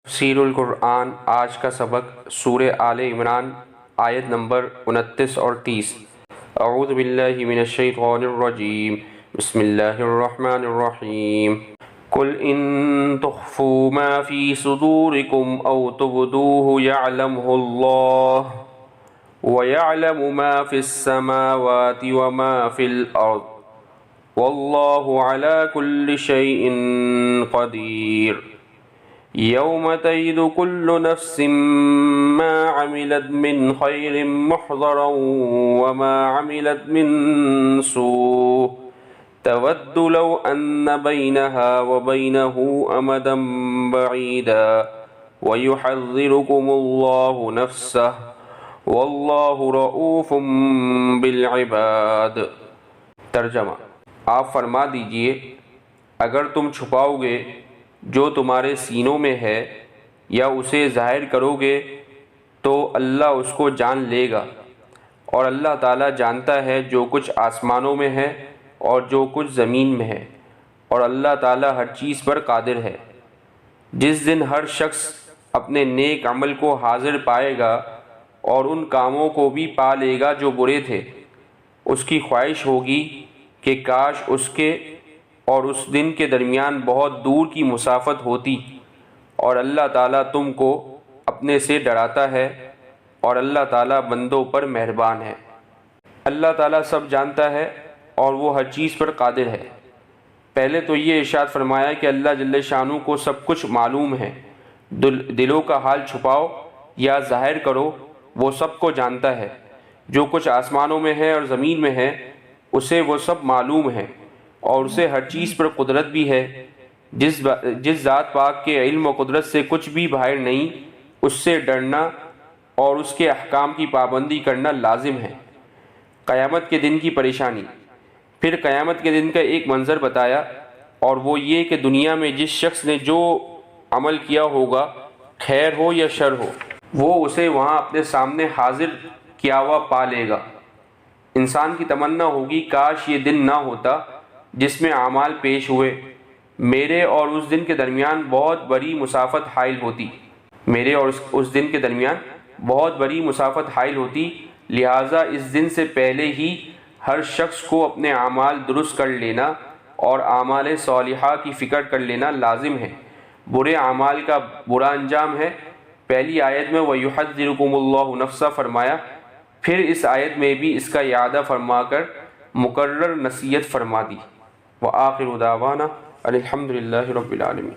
تفسیر القرآن آج کا سبق سورہ آل عمران آیت نمبر 29 اور 30۔ اعوذ باللہ من الشیطان الرجیم، بسم اللہ الرحمن الرحیم۔ قل ان تخفوا ما فی صدورکم او تبدوه یعلمہ اللہ ویعلم ما فی السماوات وما فی الارض واللہ علی کل شیء قدیر۔ یوم تجد کل نفس ما عملت من خیر محضرا وما عملت من سوء تود لو ان بینها وبینه امدا بعیدا ویحذرکم اللہ نفسہ واللہ رؤوف بالعباد۔ ترجمہ: آپ فرما دیجئے اگر تم چھپاؤ گے جو تمہارے سینوں میں ہے یا اسے ظاہر کرو گے تو اللہ اس کو جان لے گا، اور اللہ تعالیٰ جانتا ہے جو کچھ آسمانوں میں ہے اور جو کچھ زمین میں ہے، اور اللہ تعالیٰ ہر چیز پر قادر ہے۔ جس دن ہر شخص اپنے نیک عمل کو حاضر پائے گا اور ان کاموں کو بھی پا لے گا جو برے تھے، اس کی خواہش ہوگی کہ کاش اس کے اور اس دن کے درمیان بہت دور کی مسافت ہوتی، اور اللہ تعالیٰ تم کو اپنے سے ڈراتا ہے، اور اللہ تعالیٰ بندوں پر مہربان ہے۔ اللہ تعالیٰ سب جانتا ہے اور وہ ہر چیز پر قادر ہے۔ پہلے تو یہ ارشاد فرمایا کہ اللہ جل شانہ کو سب کچھ معلوم ہے، دلوں کا حال چھپاؤ یا ظاہر کرو وہ سب کو جانتا ہے۔ جو کچھ آسمانوں میں ہے اور زمین میں ہے اسے وہ سب معلوم ہے، اور اسے ہر چیز پر قدرت بھی ہے۔ جس ذات پاک کے علم و قدرت سے کچھ بھی باہر نہیں، اس سے ڈرنا اور اس کے احکام کی پابندی کرنا لازم ہے۔ قیامت کے دن کی پریشانی۔ پھر قیامت کے دن کا ایک منظر بتایا، اور وہ یہ کہ دنیا میں جس شخص نے جو عمل کیا ہوگا، خیر ہو یا شر ہو، وہ اسے وہاں اپنے سامنے حاضر کیا ہوا پا لے گا۔ انسان کی تمنا ہوگی کاش یہ دن نہ ہوتا جس میں اعمال پیش ہوئے، میرے اور اس دن کے درمیان بہت بڑی مسافت حائل ہوتی، میرے اور اس دن کے درمیان بہت بڑی مسافت حائل ہوتی، لہٰذا اس دن سے پہلے ہی ہر شخص کو اپنے اعمال درست کر لینا اور اعمال صالحہ کی فکر کر لینا لازم ہے۔ برے اعمال کا برا انجام ہے۔ پہلی آیت میں وَيُحَذِّرُكُمُ اللَّهُ نَفْسَهُ فرمایا، پھر اس آیت میں بھی اس کا اعادہ فرما کر مکرر نصیحت فرما دی۔ وآخر دعوانا الحمد للہ رب العالمین۔